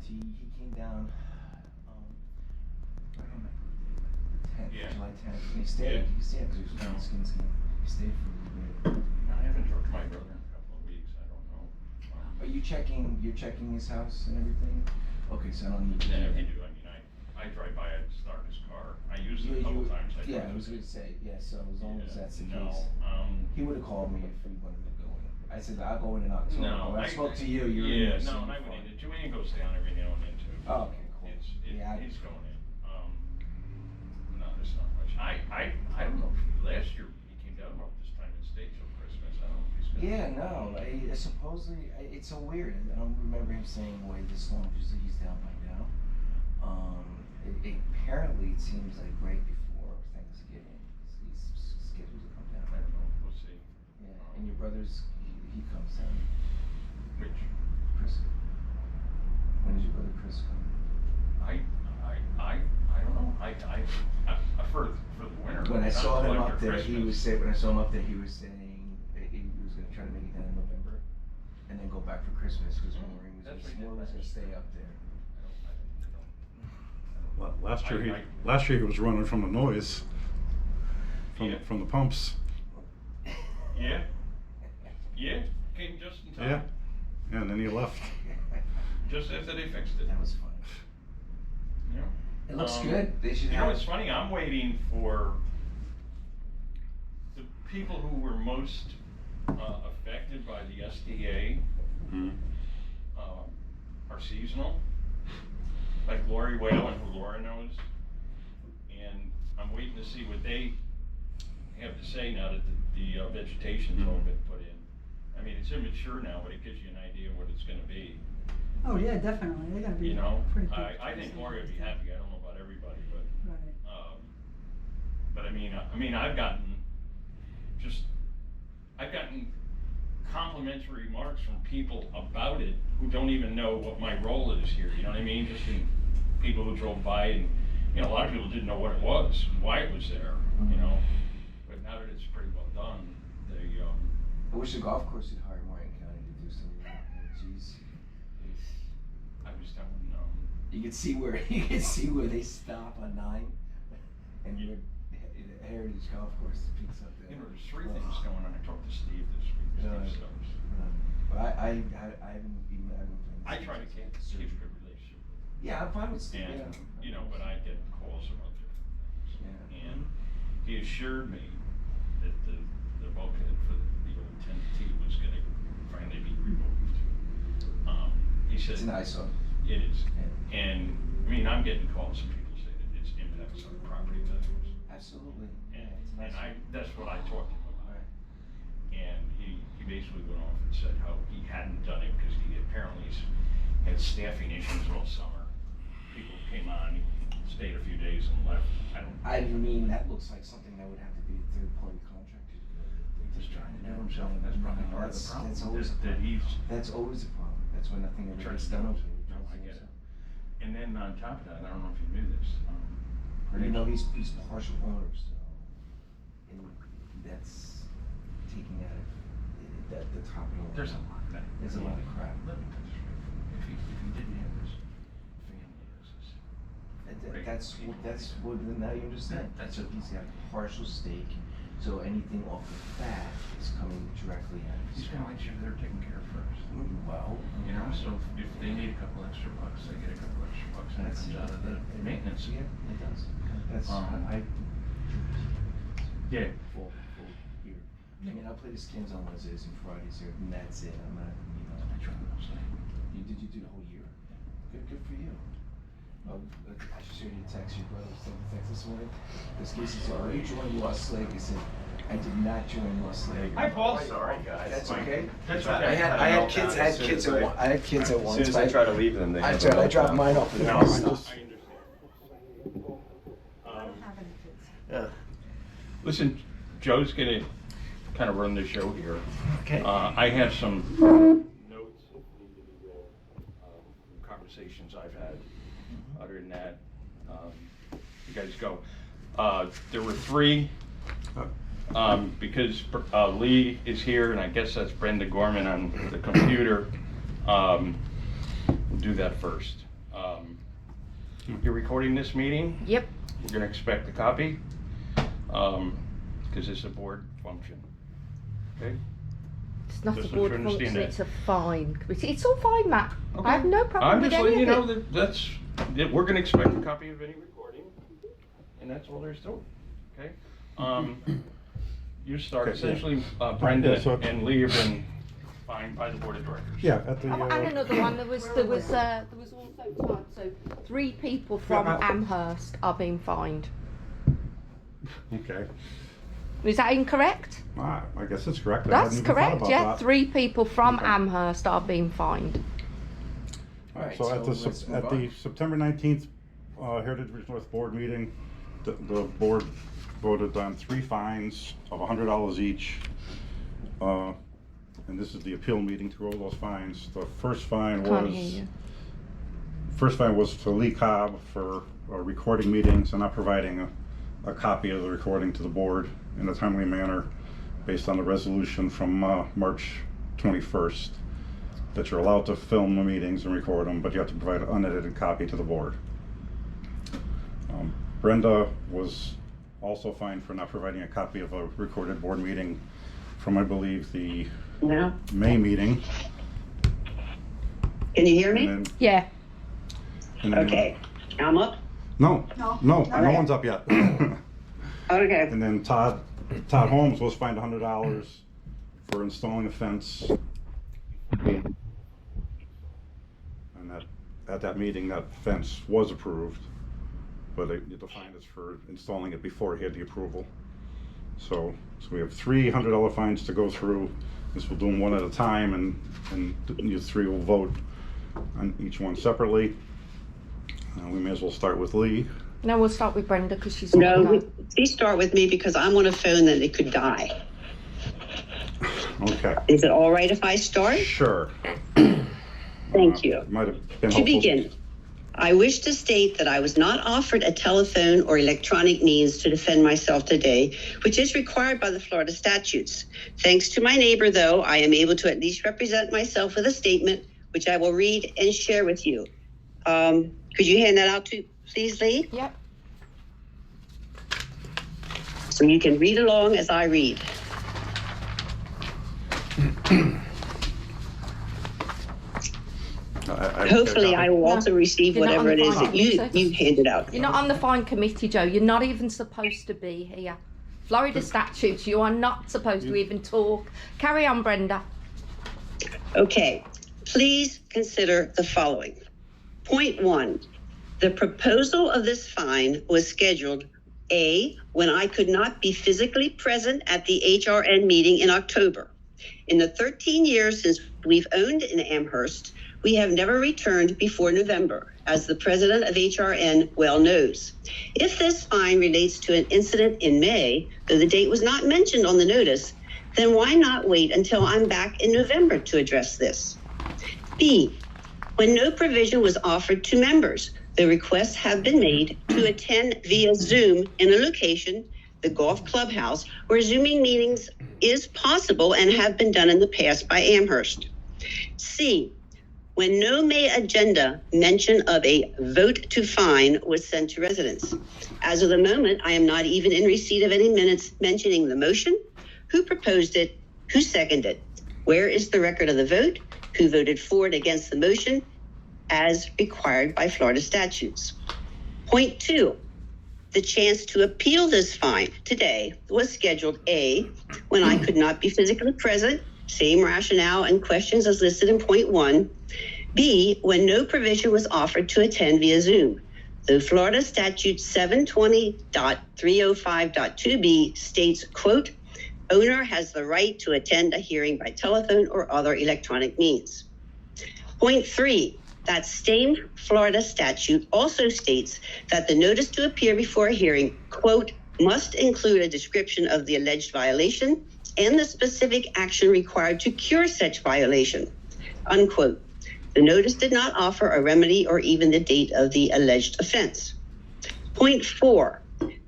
He came down. I don't remember the 10th, Yeah. July 10th. And he stayed. Yeah. He stayed because he was playing skin skin. He stayed for a little bit. I haven't talked to my brother in a couple of weeks. I don't know. Are you checking? You're checking his house and everything? Okay, so I don't need to. Yeah, if you do, I mean, I drive by it, start his car. I use it a couple times. Yeah, I was gonna say, yeah, so as long as that's the case. He would've called me if he wanted to go in. I said, I'll go in October. No, When I spoke to you, you're in yeah, there. no, and I went in. Joanne goes down every now and then too. Oh, okay, cool. He's going in. No, there's not much. I don't know if last year he came down about this time and stayed till Christmas. I don't know if he's been. Yeah, no, supposedly, it's so weird. I don't remember him staying away this long. Usually he's down by now. Apparently it seems like right before Thanksgiving, he's scheduled to come down. I don't know. We'll see. Yeah, and your brother's, he comes down. Which? Chris. When does your brother Chris come? I don't know. I for the winter. When I saw him up there, Christmas. he was saying, when I saw him up there, he was saying he was gonna try to make it down in November and then go back for Christmas, because Maureen was gonna stay up there. Last year he was running from the noise from the pumps. Yeah. Yeah. Came just in time. Yeah, and then he left. Just after they fixed it. That was fun. Yeah. It looks good. They should You have. know, it's funny. I'm waiting for the people who were most affected by the SDA. Are seasonal, like Lori Whalen, who Laura knows, and I'm waiting to see what they have to say now that the vegetation's all been put in. I mean, it's immature now, but it gives you an idea of what it's going to be. Oh yeah, definitely. They're gonna be You know, pretty big. I think Lori would be happy. I don't know about everybody, but Right. but I mean, I've gotten complimentary remarks from people about it who don't even know what my role is here. You know what I mean? Just in people who drove by, and you know, a lot of people didn't know what it was, why it was there. You know, but now that it's pretty well done, they. I wish the golf course would hire Morgan County to do some of that. Jeez. I was telling You can see where they stop on 9, and the Heritage Golf Course peaks up there. you know, there's 3 things going on. I talked to Steve this week. Steve Stubbs. But I haven't even. I try to keep a good relationship. Yeah, I'm fine with Steve. And, Yeah. you know, but I get calls about different things. Yeah. And he assured me that the bulkhead for the old 10T was gonna finally be removed. He said. It's an eyesore. It is. Yeah. And, I mean, I'm getting calls from people saying that it's impacts on property values. Absolutely. And, Yeah, it's an eyesore. that's what I talked to him about. Right. And he basically went off and said how he hadn't done it because he apparently had staffing issues all summer. People came on, he stayed a few days and left. I mean, that looks like something that would have to be a third-party contractor. He's trying to do himself. That's probably part of the problem. That's always that he's. That's always a problem. That's when nothing ever Tries gets to done. do it. No, I get it. And then on top of that, I don't know if you knew this. You know, he's partial owner, so, and that's taking out of the top of the. There's a lot of that. There's a lot of crap. Let me put this straight for you. If he didn't have this family business. That's what, now you understand. That's So it. he's got partial stake, so anything off the bat is coming directly at his. He's gonna make sure they're taken care of first. Well. You know, so if they need a couple extra bucks, they get a couple extra bucks and it That's comes out of the maintenance. Yeah, it does. That's, Yeah. full here. I mean, I'll play the skins on Wednesdays and Fridays here, and that's it. I'm not, I tried last night. Did you do the whole year? Good for you. I should show you a text. Your brother sent a text this morning. This case is, oh, you joined Lost Lake. I said, I did not join Lost Lake. Hi, Paul. Sorry, guys. That's okay. That's I okay. I had kids at once. As soon as I try to leave them, they I have tried. a I dropped meltdown. mine off at the No, house. I know. I don't have any kids. Yeah. Listen, Joe's gonna kind of run the show here. Okay. I have some notes that need to be read, from conversations I've had. Other than that, you guys go. There were 3, because Lee is here, and I guess that's Brenda Gorman on the computer. We'll do that first. You're recording this meeting? Yep. We're gonna expect a copy, because it's a board function, okay? It's not Just a board to understand function, that. it's a fine committee. It's all fine, Matt. Okay. I have no problem I'm with just any letting you know of it. that we're gonna expect a copy of any recording, and that's all there's to it, okay? You start, Okay, yeah. essentially, Yeah, Brenda so- and Lee have been fined by the board of directors. Yeah, at the, And another one, there was also, so 3 people from Yeah, Amherst are being fined. okay. Is that incorrect? I guess it's correct. I That's hadn't even thought correct, about yeah. that. 3 people from Okay. Amherst are being fined. All right, So at the, let's move at the on. September 19th Heritage Ridge North Board meeting, the board voted on 3 fines of $100 each. And this is the appeal meeting to roll those fines. The first fine Can't hear was to Lee Cobb for recording meetings and not providing a copy of the recording to the board in a timely manner based on the resolution from March 21st, that you're allowed to film the meetings and record them, but you have to provide an unedited copy to the board. Brenda was also fined for not providing a copy of a recorded board meeting from, I believe, the No? May meeting. Can you hear And me? then- Yeah. and then- Okay, I'm up. No, No, no okay. one's up yet. Okay, And then Todd Holmes was fined $100 for installing a fence. And at that meeting, that fence was approved, but the fine is for installing it before he had the approval. So we have 3 $100 fines to go through. This we'll do them one at a time, and you 3 will vote on each one separately. We may as well start with Lee. No, we'll start with Brenda because she's no, on please start with me because I'm on a phone that it could die. Okay. Is it all right if I start? Sure. Thank you. Might have been To helpful. begin, I wish to state that I was not offered a telephone or electronic means to defend myself today, which is required by the Florida statutes. Thanks to my neighbor, though, I am able to at least represent myself with a statement, which I will read and share with you. Could you hand that out to, please, Lee? Yep. So you can read along as I read. Hopefully, I will also receive You're not whatever on it the is phone. that you handed out. You're not on the fine committee, Joe. You're not even supposed to be here. Florida statutes, you are not supposed to even talk. Carry on, Brenda. Okay, please consider the following. Point 1, the proposal of this fine was scheduled A, when I could not be physically present at the HRN meeting in October. In the 13 years since we've owned in Amherst, we have never returned before November, as the president of HRN well knows. If this fine relates to an incident in May, though the date was not mentioned on the notice, then why not wait until I'm back in November to address this? B, when no provision was offered to members, the requests have been made to attend via Zoom in a location, the golf clubhouse, where Zooming meetings is possible and have been done in the past by Amherst. C, when no May agenda mention of a vote to fine was sent to residents. As of the moment, I am not even in receipt of any minutes mentioning the motion, who proposed it, who seconded it, where is the record of the vote, who voted for and against the motion, as required by Florida statutes. Point 2, the chance to appeal this fine today was scheduled A, when I could not be physically present, same rationale and questions as listed in point 1. B, when no provision was offered to attend via Zoom. The Florida statute 720.305.2b states, quote, owner has the right to attend a hearing by telephone or other electronic means. Point 3, that same Florida statute also states that the notice to appear before a hearing, quote, must include a description of the alleged violation and the specific action required to cure such violation, unquote. The notice did not offer a remedy or even the date of the alleged offense. Point 4,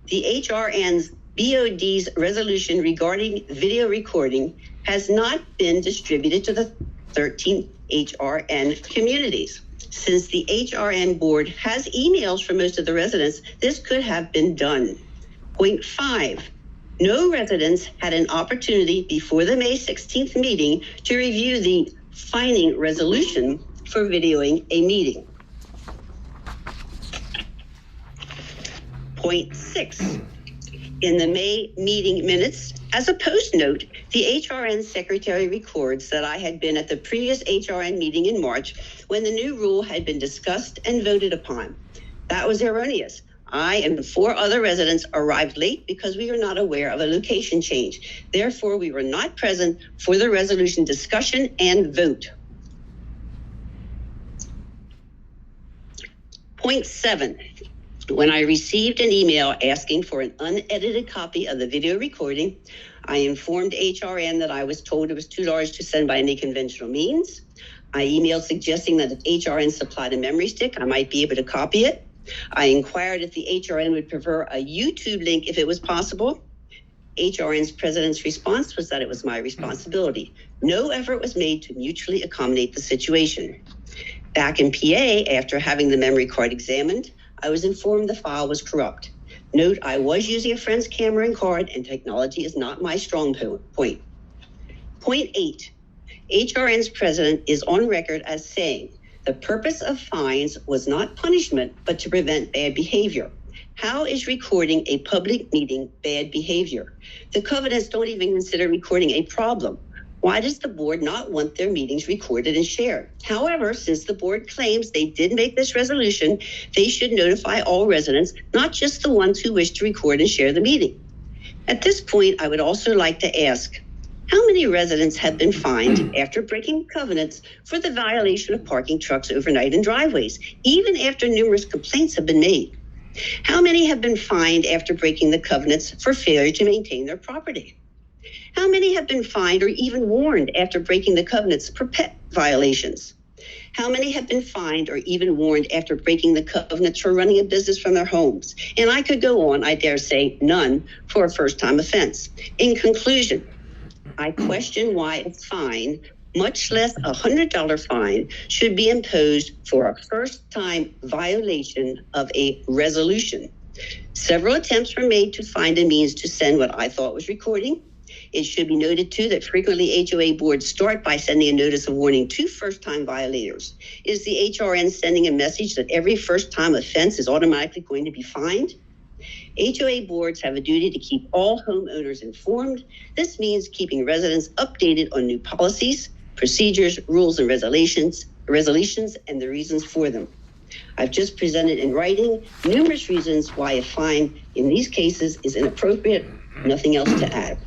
the HRN's BOD's resolution regarding video recording has not been distributed to the 13 HRN communities. Since the HRN board has emails from most of the residents, this could have been done. Point 5, no residents had an opportunity before the May 16th meeting to review the fining resolution for videoing a meeting. Point 6, in the May meeting minutes, as a post note, the HRN secretary records that I had been at the previous HRN meeting in March when the new rule had been discussed and voted upon. That was erroneous. I and 4 other residents arrived late because we were not aware of a location change. Therefore, we were not present for the resolution discussion and vote. Point 7. When I received an email asking for an unedited copy of the video recording, I informed HRN that I was told it was $2 to send by any conventional means. I emailed suggesting that if HRN supplied a memory stick, I might be able to copy it. I inquired if the HRN would prefer a YouTube link if it was possible. HRN's president's response was that it was my responsibility. No effort was made to mutually accommodate the situation. Back in PA, after having the memory card examined, I was informed the file was corrupt. Note, I was using a friend's camera and card, and technology is not my strong point. Point 8, HRN's president is on record as saying, the purpose of fines was not punishment, but to prevent bad behavior. How is recording a public meeting bad behavior? The covenants don't even consider recording a problem. Why does the board not want their meetings recorded and shared? However, since the board claims they did make this resolution, they should notify all residents, not just the ones who wish to record and share the meeting. At this point, I would also like to ask, how many residents have been fined after breaking covenants for the violation of parking trucks overnight in driveways, even after numerous complaints have been made? How many have been fined after breaking the covenants for failure to maintain their property? How many have been fined or even warned after breaking the covenants for pet violations? How many have been fined or even warned after breaking the covenants for running a business from their homes? And I could go on, I dare say none, for a first-time offense. In conclusion, I question why a fine, much less a $100 fine, should be imposed for a first-time violation of a resolution. Several attempts were made to find a means to send what I thought was recording. It should be noted, too, that frequently HOA boards start by sending a notice of warning to first-time violators. Is the HRN sending a message that every first-time offense is automatically going to be fined? HOA boards have a duty to keep all homeowners informed. This means keeping residents updated on new policies, procedures, rules, and resolutions, and the reasons for them. I've just presented in writing numerous reasons why a fine in these cases is inappropriate. Nothing else to add.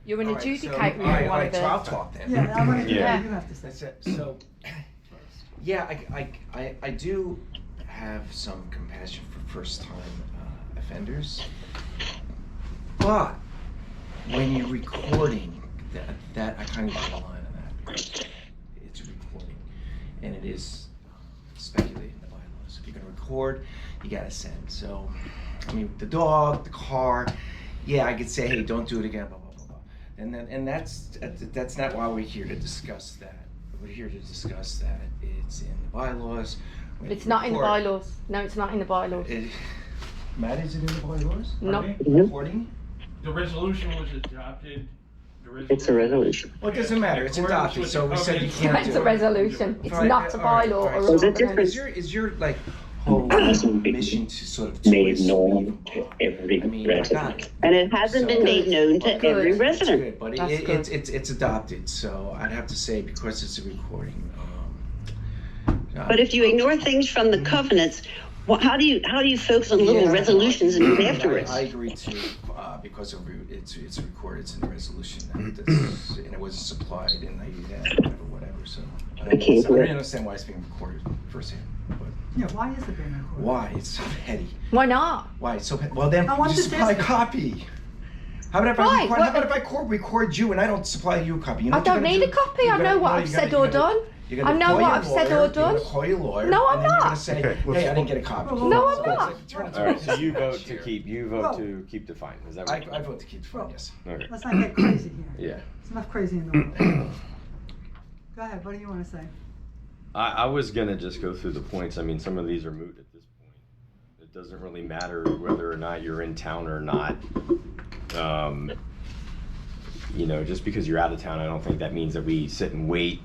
You're an All right, adjudicator. so, all right, one of so the- I'll talk then. Yeah, I want to, Yeah. you have to say. That's it. So, yeah, I do have some compassion for first-time offenders, but when you're recording, that I kind of draw a line on that because it's a recording, and it is speculating in the bylaws. If you're going to record, you got to send. So, I mean, the dog, the car, yeah, I could say, hey, don't do it again, blah, blah, blah, blah. And that's not why we're here to discuss that. We're here to discuss that it's in the bylaws. When It's you not in the record- bylaws. No, it's not in the bylaws. Matt, is it in the bylaws? No. Pardon me? Recording? The resolution was adopted. It's a resolution. Well, it doesn't matter, it's In accordance adopted, with so the we said you covenants. can't It's do a it. resolution. It's Fine, not a all right, bylaw all right. or So There's a ordinance. difference. Is your like whole Hasn't been mission to sort of made twist known the- to every I mean, resident. God, And it hasn't been made known to Good. every That's resident. good, but That's good. it's adopted, so I'd have to say because it's a recording. But if you ignore things from the covenants, how do you focus on little Yeah, resolutions and move afterwards? I agree too, because it's recorded, it's in the resolution, and it wasn't supplied, and whatever, so. Okay, I good. don't understand why it's being recorded firsthand, but Yeah, why is it being recorded? why, it's so petty, Why not? why, it's so petty, well then, I want just to supply a test it. copy. How about if I Right, record? what- How about if I record you and I don't supply you a copy? You know I what you're don't gonna need do? a copy. You're I know gonna- what no, I've you're said gonna- or done. You're gonna I know call what your I've said lawyer, or You're done. gonna call your lawyer. No, I'm and then You're not. gonna say, Okay, let's- hey, I didn't get a copy. No, I'm So not. it's like, All right, so you vote Sure. to keep the fine. Is that I what? vote to keep the fine, yes. Okay. Let's not get crazy here. Yeah. There's enough crazy in the world. Go ahead, what do you wanna say? I was gonna just go through the points. I mean, some of these are moot at this point. It doesn't really matter whether or not you're in town or not. You know, just because you're out of town, I don't think that means that we sit and wait,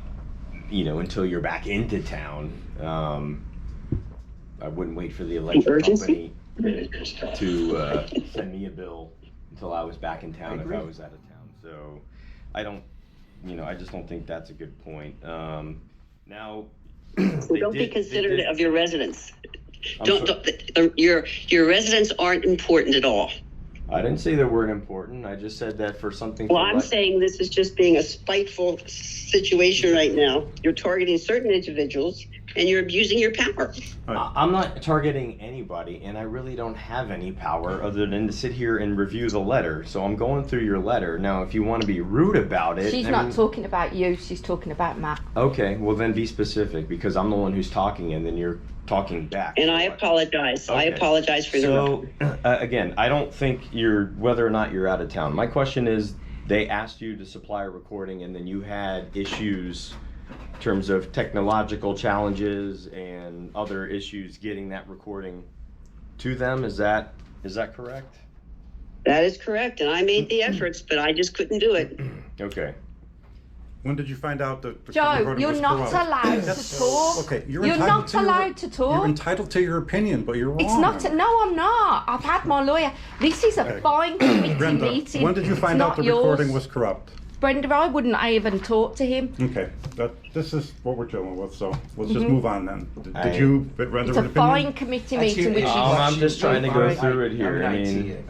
you know, until you're back into town. I wouldn't wait for the electric Urgency? company to send me a bill until I was back in town if I agree. was out of town. So I don't, you know, I just don't think that's a good point. Now, Well, don't be considerate of your residents. I'm Your residents aren't important at all. I didn't say they weren't important. I just said that for something. Well, I'm saying this is just being a spiteful situation right now. You're targeting certain individuals and you're abusing your power. I'm not targeting anybody, and I really don't have any power other than to sit here and review the letter. So I'm going through your letter. Now, if you want to be rude about it. She's I not mean, talking about you. She's talking about Matt. Okay, well then be specific, because I'm the one who's talking and then you're talking back. And So I apologize. I Okay. apologize for the. So, again, I don't think whether or not you're out of town. My question is, they asked you to supply a recording and then you had issues in terms of technological challenges and other issues getting that recording to them. Is that correct? That is correct, and I made the efforts, but I just couldn't do it. Okay. When did you find out that the Joe, recording you're was not corrupt? allowed That's- to talk. Okay, you're You're entitled not to your- allowed to talk. You're entitled to your opinion, but you're wrong. It's not. No, I'm not. I've had my lawyer. This is a Okay. fine committee Brenda, meeting. when did you It's find out not the yours. recording was corrupt? Brenda, I wouldn't even talk to him. Okay, this is what we're dealing with, so let's just move on then. Did I- you render It's an a opinion? fine committee meeting, which is I'm She- just trying to go through it here. I'm I an mean, IT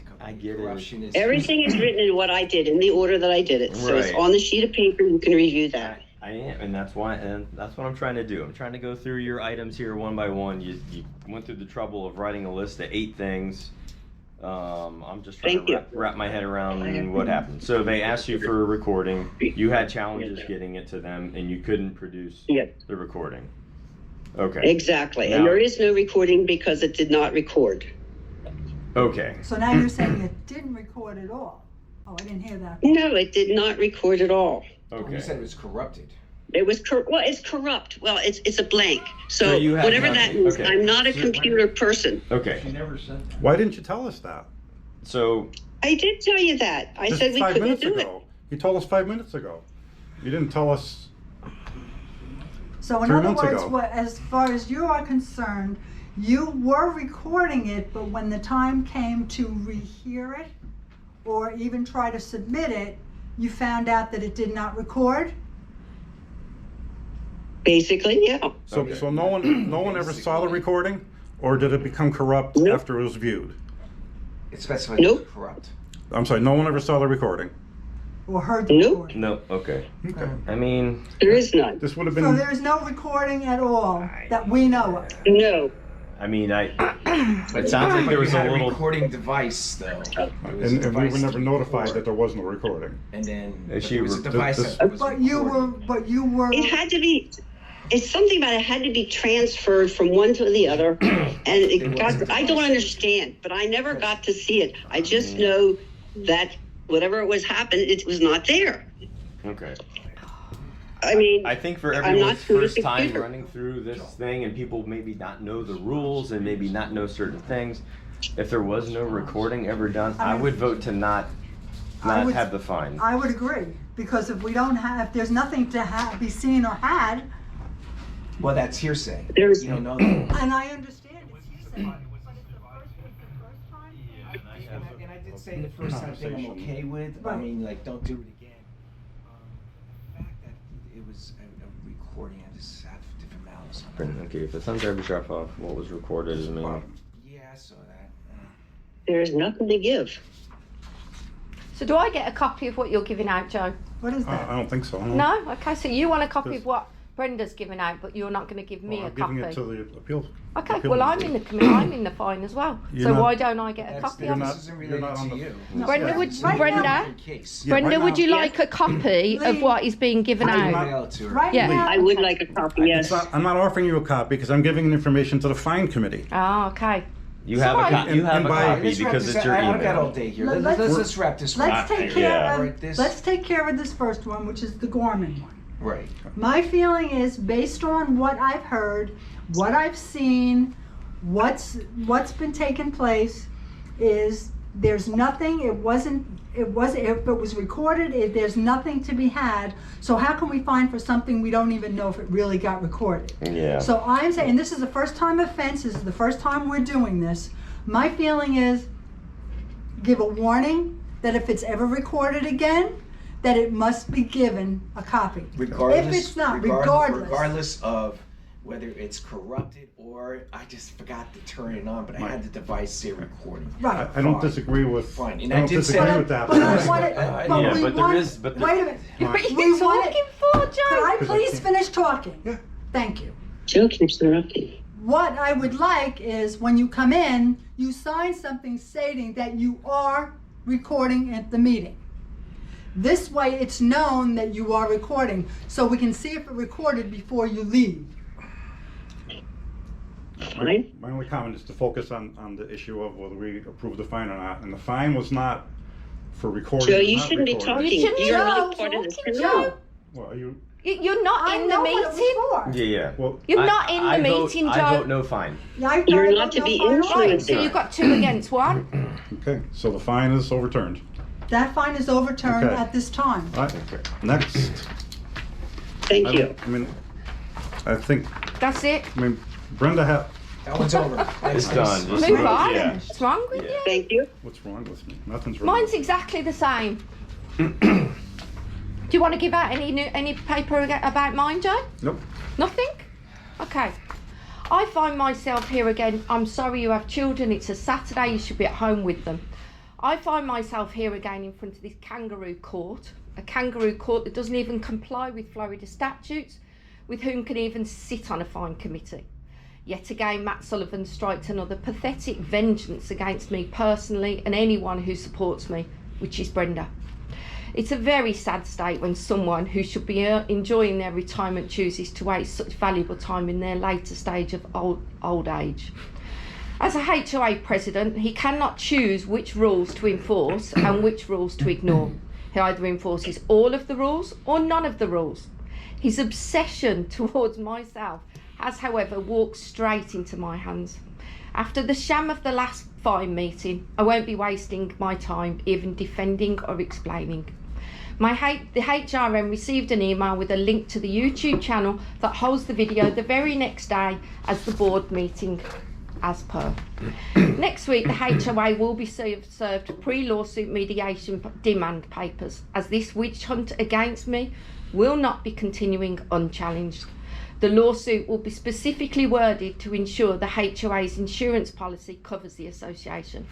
company. I get it. Corruption is- Everything is written in what I did, in the order that I did it. So it's Right. on the sheet of paper. You can review that. I am, and that's what I'm trying to do. I'm trying to go through your items here one by one. You went through the trouble of writing a list of 8 things. I'm just trying Thank to you. wrap my head around what happened. So they asked you for a recording. You had challenges getting it to them, and you couldn't produce Yes. the recording. Okay. Exactly. Now- And there is no recording because it did not record. Okay. So now you're saying it didn't record at all? Oh, I didn't hear that. No, it did not record at all. Okay. You said it was corrupted. It was well, it's corrupt. Well, it's a blank. So So you have whatever that nothing. means, Okay. I'm not a computer person. Okay. She never said that. Why didn't you tell us that? So I did tell you that. I Just said we 5 couldn't minutes do it. ago. You told us 5 minutes ago. You didn't tell us. So in 3 other months words, ago. as far as you are concerned, you were recording it, but when the time came to rehear it, or even try to submit it, you found out that it did not record? Basically, yeah. So, Okay. so no one ever saw the recording, or did it become corrupt Nope. after it was viewed? It specified it was Nope. corrupt. I'm sorry, no one ever saw the recording. Or heard the Nope. recording? no. Okay. Okay. I mean, There is none. This would have So been. there is no recording at all that we know of? No. it sounds like there was you a had little. recording device though. There was a And we were device never to notified record. that there was no recording. And then Is but she there was a re- device this- that was But you were, It had to be. It's something about it had to be transferred from one to the other, and it got. I don't understand, but I never got to see it. I just know that whatever was happened, it was not there. Okay. I mean, I think for I'm everyone's not good at first time computer. running through this thing and people maybe not know the rules and maybe not know certain things, if there was no recording ever done, I would vote to not I would- have the fine. I would agree, because if we don't have, if there's nothing to be seen or had, Well, that's hearsay. There's- You don't know that. and I understand it's hearsay, but it's the first time? And I did say the first time thing I'm okay with. I Right. mean, like, don't do it again. The fact that it was a recording, I just have different malice on it. Okay, if it's on garbage drop off, what was recorded is me. Yeah, I saw that. there's nothing to give. So do I get a copy of what you're giving out, Joe? What is I that? don't think so. No? Okay, so you want a copy of what Brenda's giving out, but you're not going to give me Well, a I'm copy. giving it to the appeal. Okay, appeal well, I'm committee. in the committee. I'm in the fine as well. You're So not- why don't I get a That's copy the, of You're it? not- this isn't you're related not on to the- you. No. Brenda, Yeah. would Right Brenda, now- Different case. Yeah, Brenda, right would now- you like a copy of Lee. what is being given I'm out? not- Email it to her. Right Yeah. now. I would like a copy, yes. I'm not offering you a copy because I'm giving information to the fine committee. Ah, okay. You have a, Sorry. you have And a by- copy Let's wrap because this it's up. your I don't got all email. day here. Let's- Let's wrap this one Let's up. take Yeah. care Right, of, this- let's take care of this first one, which is the Gorman one. Right. My feeling is, based on what I've heard, what I've seen, what's been taking place, is there's nothing, if it was recorded, there's nothing to be had. So how can we fine for something we don't even know if it really got recorded? Yeah. So I'm saying, this is the first time offense, this is the first time we're doing this. My feeling is, give a warning that if it's ever recorded again, that it must be given a copy. Regardless, If it's not, regardless of whether it's corrupted or I just forgot to turn it on, but I Right. had the device say recording. Right. I don't Fine. disagree with. Fine. And I I don't did say disagree that. with that. But I but- want it, Yeah, but Yeah, we but there want, is- but there- wait a minute. What are We you want talking it- for, Could Joe? I Because I please can't- finish talking? Yeah. Thank you. Joe keeps interrupting. What I would like is, when you come in, you sign something stating that you are recording at the meeting. This way it's known that you are recording, so we can see if it recorded before you leave. Fine. My only comment is to focus on the issue of whether we approve the fine or not, and the fine was not for recording. Joe, or you not shouldn't be recording. talking. You shouldn't You're be not part of this talking, criminal. Joe. Well, you, You're not I in the know what it meeting. was for. Yeah, yeah. well, You're I- not in I the vote- meeting, I Joe. vote no fine. Yeah, I You're don't not to know be final. Right, influenced. so you've got 2 against 1. okay, so the fine is overturned. That fine is overturned Okay. at this time. All right, next. Thank you. I mean, I think, That's it. I mean, Brenda had, That one's over. It's done. Just Move vote, on. yeah. What's wrong with Yeah. you? Thank you. what's wrong with me? Nothing's wrong. Mine's exactly the same. Do you want to give out any paper about mine, Joe? Nope. Nothing? Okay. I find myself here again. I'm sorry you have children. It's a Saturday. You should be at home with them. I find myself here again in front of this kangaroo court. A kangaroo court that doesn't even comply with Florida statutes, with whom can even sit on a fine committee. Yet again, Matt Sullivan strikes another pathetic vengeance against me personally and anyone who supports me, which is Brenda. It's a very sad state when someone who should be enjoying their retirement chooses to waste such valuable time in their later stage of old age. As a HOA president, he cannot choose which rules to enforce and which rules to ignore. He either enforces all of the rules or none of the rules. His obsession towards myself has, however, walked straight into my hands. After the sham of the last fine meeting, I won't be wasting my time even defending or explaining. The HRN received an email with a link to the YouTube channel that holds the video the very next day as the board meeting as per. Next week, the HOA will be served pre-lawsuit mediation demand papers, as this witch hunt against me will not be continuing unchallenged. The lawsuit will be specifically worded to ensure the HOA's insurance policy covers the association.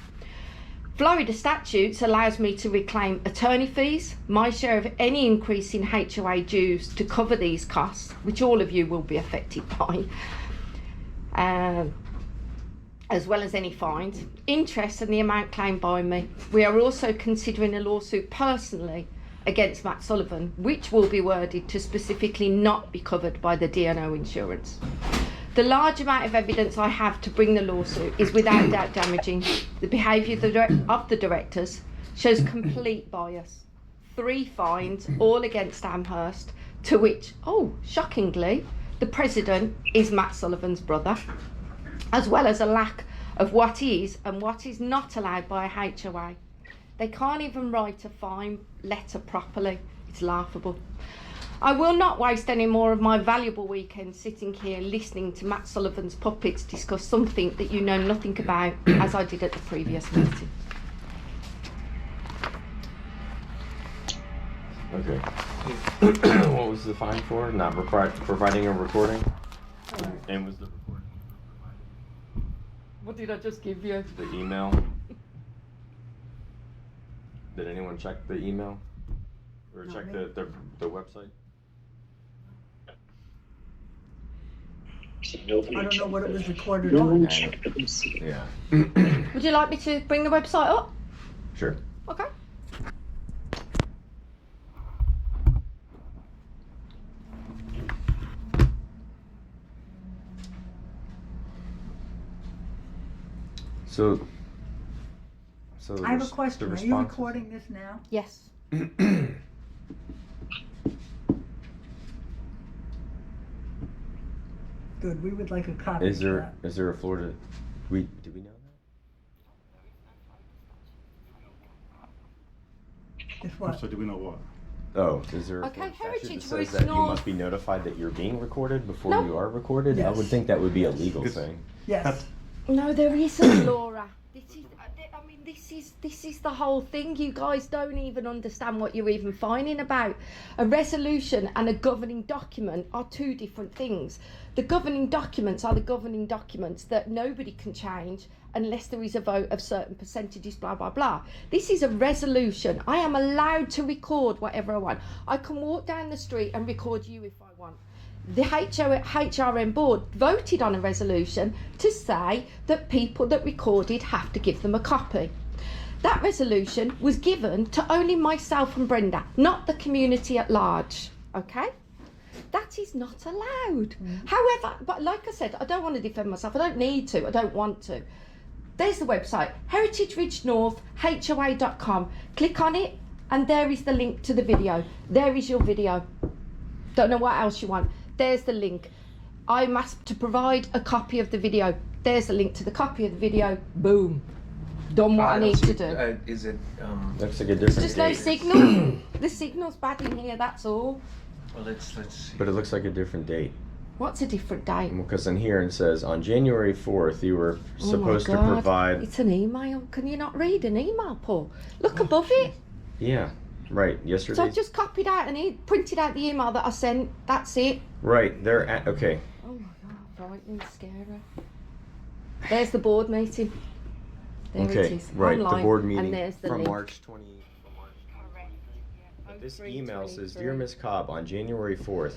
Florida statutes allows me to reclaim attorney fees, my share of any increase in HOA dues to cover these costs, which all of you will be affected by, as well as any fines, interest and the amount claimed by me. We are also considering a lawsuit personally against Matt Sullivan, which will be worded to specifically not be covered by the D&O insurance. The large amount of evidence I have to bring the lawsuit is without doubt damaging. The behaviour of the directors shows complete bias. 3 fines, all against Amherst, to which, shockingly, the president is Matt Sullivan's brother, as well as a lack of what is and what is not allowed by a HOA. They can't even write a fine letter properly. It's laughable. I will not waste any more of my valuable weekend sitting here listening to Matt Sullivan's puppets discuss something that you know nothing about, as I did at the previous meeting. Okay. What was the fine for? Not providing a recording? And was the recording What did I just give you? the email? Did anyone check the email? Or check the website? I don't know what it was recorded No on. one checked the receipt. Yeah. Would you like me to bring the website up? Sure. Okay. So I have a the question. Are you responses- recording this now? Yes. Good, we would like a copy Is of there that. is there a floor to do we know If So what? do we know what? that? Oh, is there a Okay, statute Heritage that says Ridge that you North. must be notified that you're being recorded before No. you are recorded? I would Yes. think that would be a legal It's- thing. Yes. No, there isn't, Laura. This is the whole thing. You guys don't even understand what you're even fighting about. A resolution and a governing document are two different things. The governing documents are the governing documents that nobody can change unless there is a vote of certain percentages, blah, blah, blah. This is a resolution. I am allowed to record whatever I want. I can walk down the street and record you if I want. The HRN board voted on a resolution to say that people that recorded have to give them a copy. That resolution was given to only myself and Brenda, not the community at large, okay? That is not allowed. However, but like I said, I don't want to defend myself. I don't need to. I don't want to. There's the website, Heritage Ridge North, HOA.com. Click on it, and there is the link to the video. There is your video. Don't know what else you want. There's the link. I'm asked to provide a copy of the video. There's the link to the copy of the video. Boom. Done what I don't need see- to do. Is it, Looks like a different Just no date. signal. The signal's bad in here, that's all. well, let's see. But it looks like a different date. What's a different date? Because in here it says on January 4th you were Oh my supposed to God. provide. It's an email. Can you not read an email, Paul? Look above it. Yeah, right. Yesterday. So I just copied out and printed out the email that I sent. That's it. Right. They're at, okay. Oh my God, frightening, scary. There's the board meeting. There it Okay. is. Right. Online. The board meeting And there's the from link. March 20. But this email says, 03/23. "Dear Miss Cobb, on January 4th,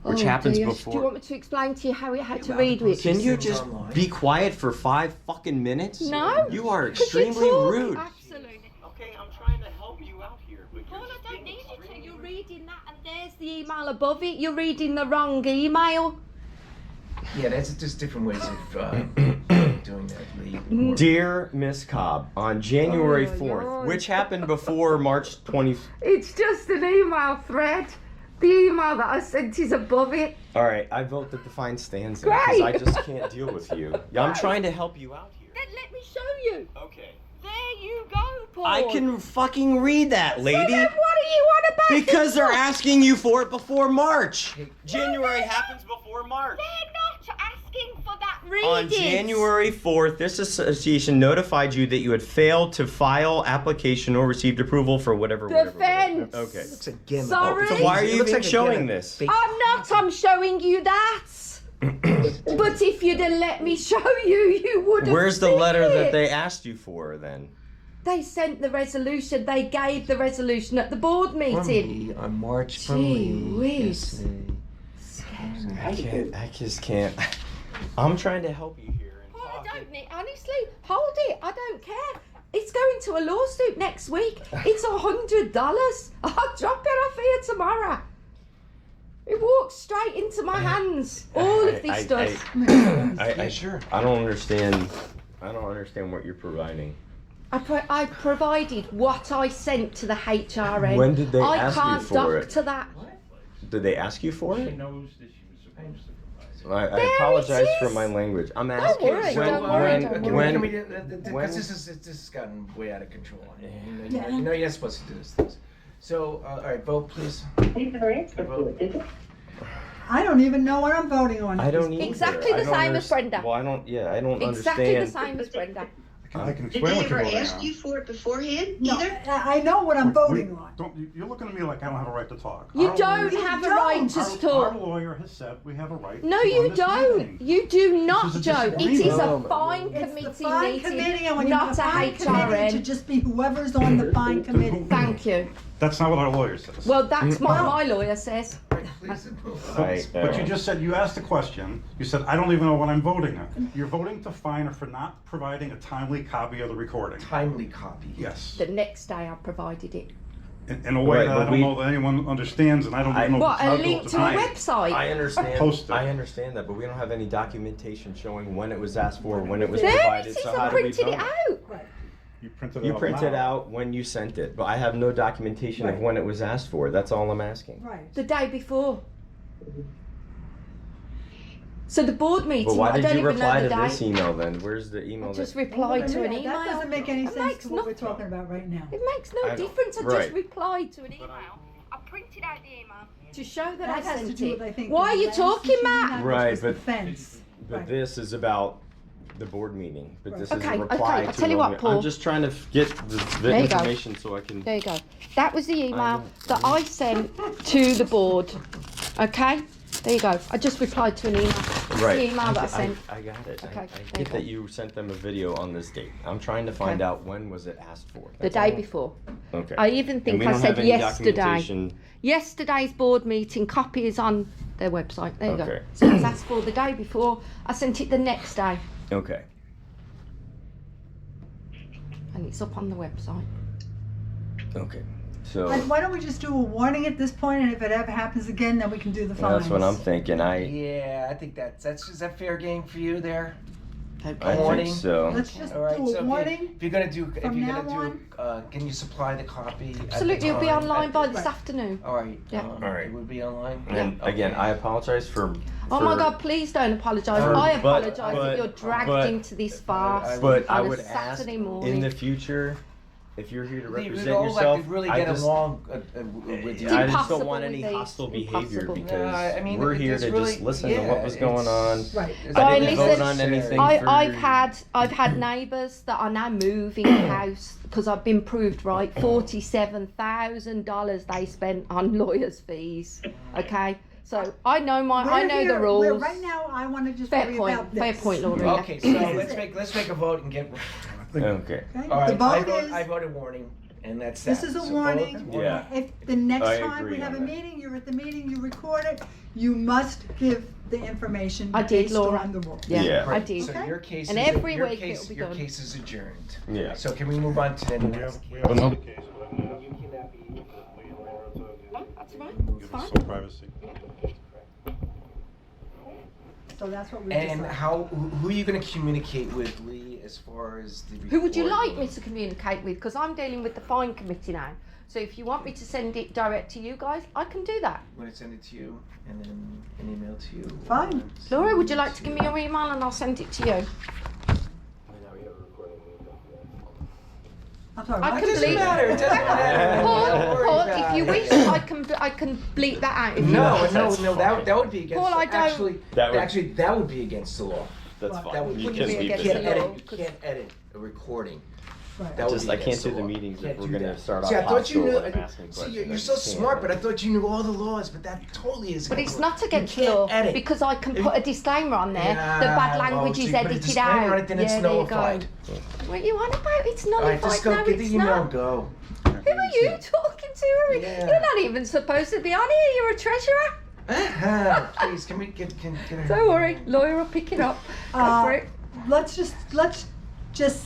which Oh, happens dear. before." Do you want me to explain to you how it had to Yeah, read well, it? Can you Things just online. be quiet for 5 fucking minutes? No. You are 'Cause you extremely talk. rude. Absolutely. Okay, I'm trying to help you out here, but Paul, you're I just don't being need you to. extremely You're rude. reading that, and there's the email above it. You're reading the wrong email. Yeah, that's just different ways of doing that, Lee. Dear Miss Cobb, on January Oh my 4th, God. which happened before March 20th. It's just an email thread. The email that I sent is above it. All right, I vote that the fine stands there because I Great. just can't deal with you. Yeah, I'm trying to help you out here. Then let me show you. Okay. There you go, Paul. I can fucking read that, So lady. then what are you on about? Because they're This- asking you for it before March. January happens before March. They're not asking for that. Read On it. January 4th, this association notified you that you had failed to file application or received approval for whatever. Defense. Okay. Looks like gimmick. Sorry? So why are It you looks even like a showing gimmick. this? Fake- I'm not. I'm showing you that. But if you'd have let me show you, you would have. Where's the seen letter it. that they asked you for then? They sent the resolution. They gave the resolution at the board From meeting. me on March Gee from me. whiz. yesterday. I just can't. I'm trying to help you here. And Paul, talk I it- don't need. Honestly, hold it. I don't care. It's going to a lawsuit next week. It's $100. I'll drop it off here tomorrow. It walks straight into my hands. All of this does. Yeah, sure. I don't understand. I don't understand what you're providing. I provided what I sent to the HRN. When did they I ask you can't for dock it? to that. Did they ask you for She it? knows that she was supposed to provide it. I There it apologize for is. my language. I'm asking. worry, So, don't worry, don't can worry. we, when- because this has gotten way out of control. Yeah. You know you're not supposed to do this things. So, all right, vote please. I don't even know what I'm voting on. I don't either. Exactly the I don't same as Brenda. Well, I don't. Yeah, I don't Exactly understand. the same as Brenda. I can Did explain they what you're ever voting ask on. you for it beforehand No, either? I know what I'm voting on. You're looking at me like I don't have a right to talk. You Our don't lawyer- have a don't. right to Our talk. lawyer has said we have a right. No, to you run this don't. meeting. You do not, This is a Joe. It is disagreement. a No, fine It's the committee fine meeting, committee, and when you not have a a fine committee, to HRN. just be whoever's on the fine committee. Thank you. That's not what our lawyer says. Well, that's what my lawyer says. All right, please move on. Right. But you just said, you asked a question, you said, I don't even know what I'm voting on. You're voting to fine her for not providing a timely copy of the recording. Timely copy. Yes. The next day I provided it. In a way Right, that but I don't we- know that anyone understands, and I don't I- even know What, if a it's link to a tonight. website? I understand. Post it. I understand that, but we don't have any documentation showing when it was asked for, when it was There it provided. is, So I how do we printed it vote? out. You printed it You out printed now. out when you sent it, but I have no documentation of Right. when it was asked for. That's all I'm asking. Right. The day before. So the board meeting, But why I did don't you even reply know to the this date. email then? Where's the I email just that? replied to an email. That doesn't make any It sense makes to what we're nothing. talking about right now. It makes no I don't- difference. I right. just replied to an email. I printed out the email to show that, That I has to sent do it. with, I think. Why are the you last talking, issue we Matt? had, which Right, was the but- fence. But Right. this is about the board meeting. But this is Okay, a reply okay, I'll to. tell you a- what, Paul. I'm just trying to get the There you go. information so I can. There you go. That was the email know. that I sent to the board. Okay? There you go. I just replied to an email. It's Right. the email that I sent. I got it. Okay, I there you get go. that you sent them a video on this date. I'm trying to find Okay. out when was it asked for. The That's day all. before. Okay. I even And think we I don't said have any yesterday. documentation. Yesterday's board meeting copy is on their website. There you go. Okay. So it was asked for the day before. I sent it the next day. Okay. And it's up on the website. Okay. So And why don't we just do a warning at this point, and if it ever happens again, then we can do the fines. that's what I'm thinking. Yeah, I think that's is that fair game for you there? I warning. think so. Let's just All right. do So a warning. if you're gonna do, from now can you supply the copy? at the Absolutely, it'll be time? online by At- this afternoon. All right. Yeah. All right. It would be online. And Okay. again, I apologize for. Oh my for- God, please don't apologise. For- I but- apologise that but- you're dragged but- into this farce But I on would a ask Saturday in morning. the future, if you're here to We represent all yourself, like to really I get just, along with you. It's I just impossible don't want with any these. hostile behavior Impossible. because No, I mean, we're here it's to really- just listen to yeah, what was going on. it's- Right. So I didn't listen, vote on anything. for I've had neighbours that are now moving house because I've been proved right. $47,000 they spent on lawyers' fees. Okay, so I know the rules. Right now, I want to just Fair worry point. about this. Fair point, Laura. Okay, so let's make a vote and get. Okay. Okay? All right. The vote I is, voted warning, and that's this that. is a So warning. both- Yeah. If the next I time we agree have a on that. meeting, you're at the meeting, you record it, you must give the information I did, based Laura. on the rules. Yeah, Yeah. I did. So your case And is every your week case, it'll be your done. case is adjourned. Yeah. So can we move on to the We next have, case? another case, but I'm gonna That's right. give It's us fine. some privacy. So that's what we And decided. who are you going to communicate with, Lee, as far as the Who would you like recording? me to communicate with? Because I'm dealing with the fine committee now. So if you want me to send it direct to you guys, I can do that. I'm going to send it to you and then an email to you. Fine. Laura, would you like to give me your email and I'll send it to you? I'm sorry, I what? can It doesn't bleep. matter. It doesn't matter. Don't worry Paul, about if you it. wish, I can bleep that out. If you No, want. That's no, that would be against. Paul, I don't- Actually, that would be against the law. That's Right. fine. That would You be can be leave against you it can't the there. law. edit. You can't edit a recording. Right. That would Just be I can't against do the the law. meetings Can't if we're do gonna that. start off See, I thought you hostile knew. and asking See, questions. you're I so just can't. smart, but I thought you knew all the laws. But that totally is. But against it's the law. not against You can't law edit. because I can If- put a disclaimer on there. Yeah, The bad well, language so is you put a edited disclaimer out. on it, then it's there you nullified. go. What you on about? It's All nullified. right, just go no, get the it's email. not. Go. Who are you talking to? Yeah. You're not even supposed to be on here. You're a treasurer. Please, can we get her? Don't worry, lawyer will pick it up. Go for it. Let's just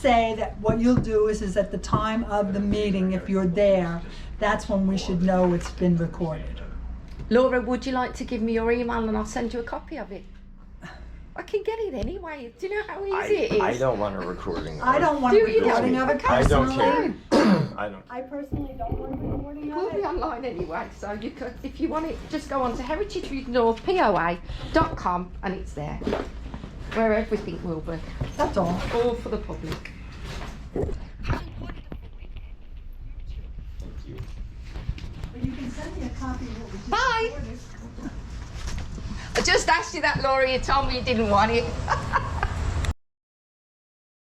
say that what you'll do is at the time of the meeting, if you're there, that's when we should know it's been recorded. Laura, would you like to give me your email and I'll send you a copy of it? I can get it anyway. Do you know how easy it is? I don't want a recording. I don't want a Do you? recording of it I don't personally. care. I don't. I personally don't want a recording It will of be it. online anyway, so you could, if you want it, just go on to heritagenorthpoa.com and it's there, where everything will be, That's all. all for the public. But you can send me a copy of what we just Bye. recorded. I just asked you that, Laura. You told me you didn't want it.